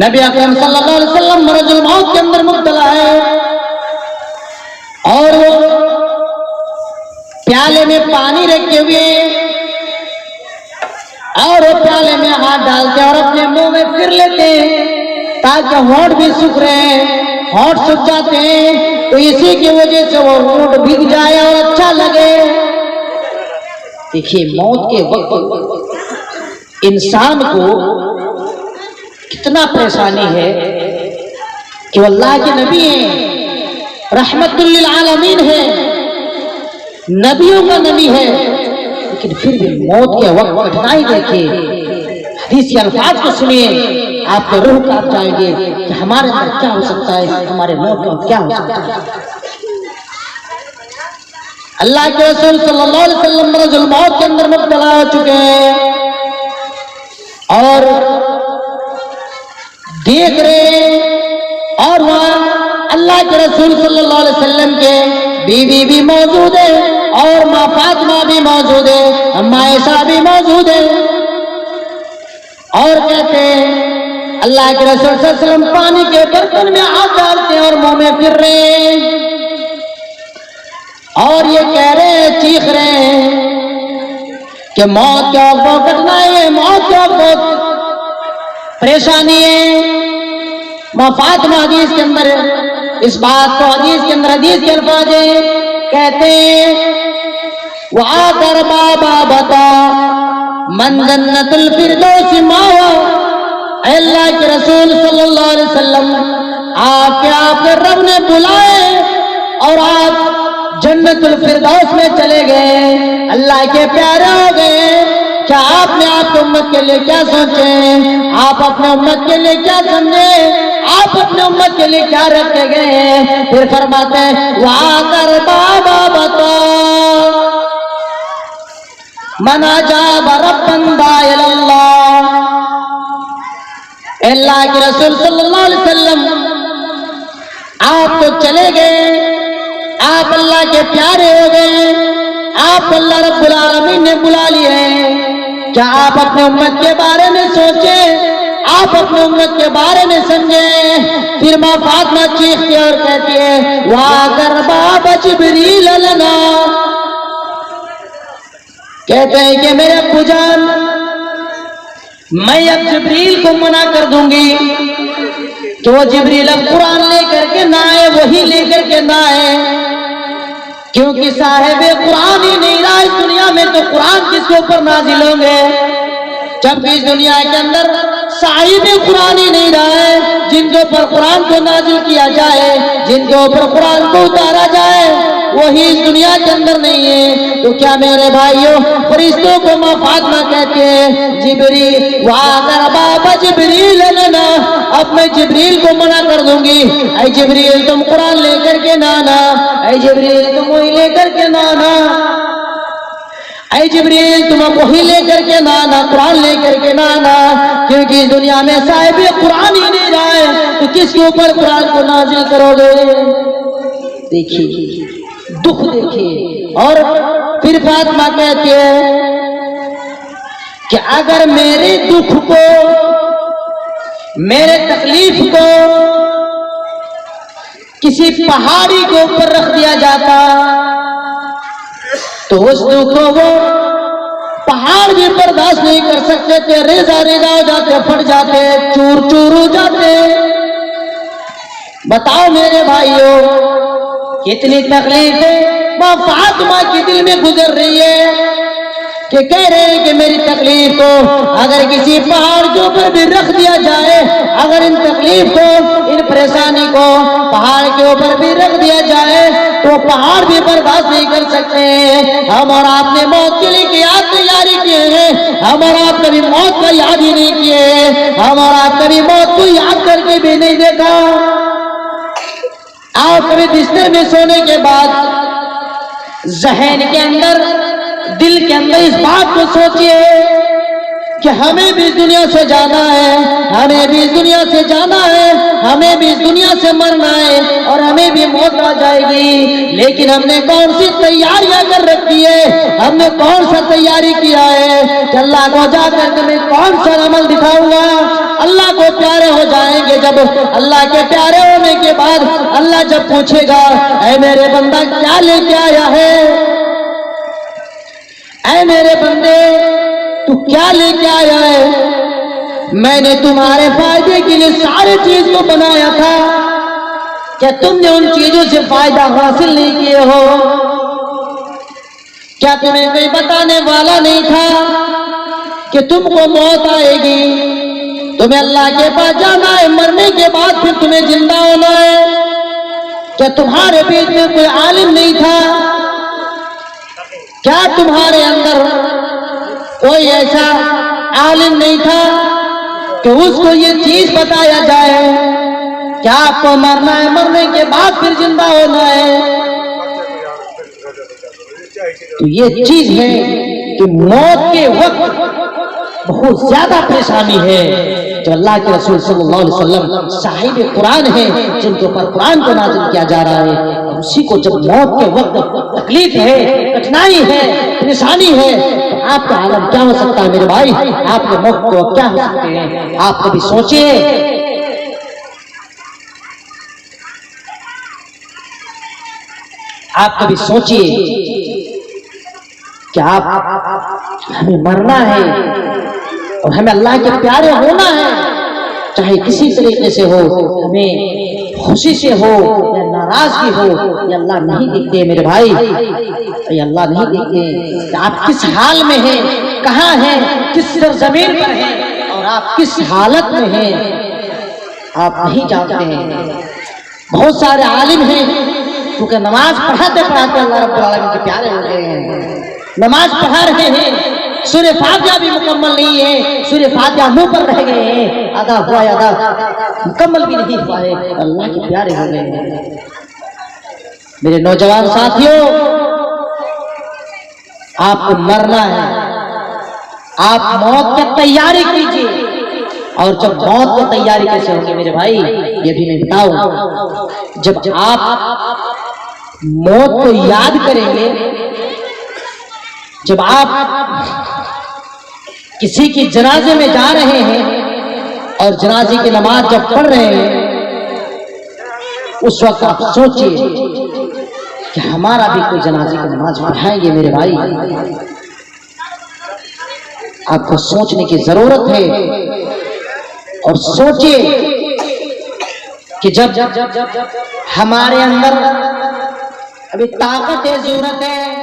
नबी अकरम सल्लल्लाहु अलैहि वसल्लम मरजुल मौत के अंदर मुब्तला है और वो प्याले में पानी रखे हुए और वो प्याले में हाथ डालते और अपने मुंह में फिर लेते ताकि होंठ भी सूख रहे, होंठ सूख जाते हैं तो इसी की वजह से वो होंठ भीग जाए और अच्छा लगे। देखिए मौत के वक्त इंसान को कितना परेशानी है कि वो अल्लाह के नबी हैं, रहमतुल लिल आलमीन है, नबियों का नबी है, लेकिन फिर भी मौत के वक्त कठिनाई देखिए। हदीस के अल्फाज को सुनिए, आपके रूह कांप जाएंगे कि हमारे अंदर क्या हो सकता है, हमारे मौत में क्या हो सकता है। अल्लाह के रसूल सल्लल्लाहु अलैहि वसल्लम मरजुल मौत के अंदर मुब्तला हो चुके हैं और देख रहे और वहां अल्लाह के रसूल सल्लल्लाहु अलैहि वसल्लम के बीवी भी मौजूद है और माँ फातिमा भी मौजूद है, अम्मा आयशा भी मौजूद है और कहते हैं अल्लाह के रसूल सल्लल्लाहु अलैहि वसल्लम पानी के बर्तन में हाथ डालते हैं और मुंह में फिर रहे हैं और ये कह रहे हैं, चीख रहे हैं कि मौत क्या बहुत कठिनाई है, मौत क्या बहुत परेशानी है। माँ फातिमा हदीस के अंदर इस बात को हदीस के अंदर हदीस के अल्फाज कहते हैं, वहा कर बाबा बता मन जन्नतुल फिरदौस मावा। अल्लाह के रसूल सल्लल्लाहु अलैहि वसल्लम आपके रब ने बुलाए और आप जन्नतुल फिरदौस में चले गए, अल्लाह के प्यारे हो गए। क्या आपने आपके उम्मत के लिए क्या सोचे, आप अपने उम्मत के लिए क्या समझे, आप अपने उम्मत के लिए क्या रखे गए। फिर फरमाते हैं वहा कर बाबा बता मना जा बरबंदा अल्लाह। अल्लाह के रसूल सल्लल्लाहु अलैहि वसल्लम आप तो चले गए, आप अल्लाह के प्यारे हो गए, आप अल्लाह रब्बुल आलमीन ने बुला लिए। क्या आप अपने उम्मत के बारे में सोचे, आप अपने उम्मत के बारे में समझे। फिर माँ फातिमा चीखती और कहती है वाह कर बाबा जिब्रील लना। कहते हैं कि मेरे अब्बू जान मैं अब जिब्रील को मना कर दूंगी कि वो जिब्रील अब कुरान लेकर के ना आए, वही लेकर के ना आए, क्योंकि साहिबे कुरान ही नहीं रहा इस दुनिया में तो कुरान किसके ऊपर नाजिल होंगे। जबकि इस दुनिया के अंदर साहिबे कुरान ही नहीं रहा है, जिनके ऊपर कुरान को नाजिल किया जाए, जिनके ऊपर कुरान को उतारा जाए, वही इस दुनिया के अंदर नहीं है। तो क्या मेरे भाइयों फरिश्तों को माँ फातिमा कहते हैं जिब्रील वाकर बाबा जिब्रील लेना, अब मैं जिब्रील को मना कर दूंगी। ऐ जिब्रील तुम कुरान लेकर के ना आना, ऐ जिब्रील तुम वही लेकर के ना आना, ऐ जिब्रील तुम वही लेकर के ना आना, कुरान लेकर के ना आना, क्योंकि इस दुनिया में साहिब कुरान ही नहीं रहा है तो किसके ऊपर कुरान को नाजिल करोगे। देखिए दुख देखिए। और फिर फातिमा कहती है कि अगर मेरे दुख को, मेरे तकलीफ को किसी पहाड़ी के ऊपर रख दिया जाता तो उस दुख को वो पहाड़ भी बर्दाश्त नहीं कर सकते थे, रेजा रेजा हो जाते, फट जाते, चूर चूर हो जाते। बताओ मेरे भाइयों कितनी तकलीफ है माँ फातिमा के दिल में गुजर रही है कि कह रहे हैं कि मेरी तकलीफ को अगर किसी पहाड़ के ऊपर भी रख दिया जाए, अगर इन तकलीफ को, इन परेशानी को पहाड़ के ऊपर भी रख दिया जाए तो पहाड़ भी बर्दाश्त नहीं कर सकते। हम और आपने मौत के लिए क्या तैयारी किए हैं, हम और आप कभी मौत का याद ही नहीं किए, हम और आप कभी मौत को याद करके भी नहीं देखा। आप कभी बिस्तर में सोने के बाद जहन के अंदर, दिल के अंदर इस बात को सोचिए कि हमें भी इस दुनिया से जाना है, हमें भी इस दुनिया से जाना है, हमें भी इस दुनिया से मरना है और हमें भी मौत आ जाएगी। लेकिन हमने कौन सी तैयारियां कर रखी है, हमने कौन सा तैयारी किया है कि अल्लाह को जाकर मैं कौन सा अमल दिखाऊंगा। अल्लाह को प्यारे हो जाएंगे जब, अल्लाह के प्यारे होने के बाद अल्लाह जब पूछेगा, ऐ मेरे बंदा क्या लेके आया है, ऐ मेरे बंदे तू क्या लेके आया है, मैंने तुम्हारे फायदे के लिए सारे चीज को बनाया था, क्या तुमने उन चीजों से फायदा हासिल नहीं किए हो, क्या तुम्हें कोई बताने वाला नहीं था कि तुमको मौत आएगी, तुम्हें अल्लाह के पास जाना है, मरने के बाद फिर तुम्हें जिंदा होना है, क्या तुम्हारे बीच में कोई आलिम नहीं था, क्या तुम्हारे अंदर कोई ऐसा आलिम नहीं था कि उसको ये चीज बताया जाए कि आपको मरना है, मरने के बाद फिर जिंदा होना है। तो ये चीज है कि मौत के वक्त बहुत ज्यादा परेशानी है। जो अल्लाह के रसूल सल्लल्लाहु अलैहि वसल्लम साहिब कुरान है, जिनके ऊपर कुरान को नाज़िल किया जा रहा है, उसी को जब मौत के वक्त तकलीफ है, कठिनाई है, परेशानी है, तो आपका आलम क्या हो सकता है मेरे भाई, आपके मौत को क्या हो सकते हैं। आप कभी सोचिए, आप कभी सोचिए कि आप हमें मरना है और हमें अल्लाह के प्यारे होना है, चाहे किसी तरीके से हो, हमें खुशी से हो या नाराजगी हो, ये अल्लाह नहीं देखते मेरे भाई, ये अल्लाह नहीं देखते कि आप किस हाल में हैं, कहाँ हैं, किस सरजमीन पर हैं और आप किस हालत में हैं, आप नहीं जानते हैं। बहुत सारे आलिम हैं क्योंकि नमाज पढ़ाते पढ़ाते अल्लाह रब्बुल आलमीन के प्यारे हो गए हैं, नमाज पढ़ा रहे हैं, सूरह फातिहा भी मुकम्मल नहीं है, सूरह फातिहा मुंह पर रह गए हैं, आधा हुआ आधा मुकम्मल भी नहीं हुआ है, अल्लाह के प्यारे हो गए हैं। मेरे नौजवान साथियों, आपको मरना है, आप मौत की तैयारी कीजिए। और जब मौत की तैयारी कैसे होगी मेरे भाई, ये भी मैं बताऊं, जब आप मौत को याद करेंगे, जब आप किसी की जनाजे में जा रहे हैं और जनाजे की नमाज जब पढ़ रहे हैं, उस वक्त आप सोचिए कि हमारा भी कोई जनाजे की नमाज पढ़ाएंगे मेरे भाई। आपको सोचने की जरूरत है और सोचिए कि जब हमारे अंदर अभी ताकत है, जरूरत है,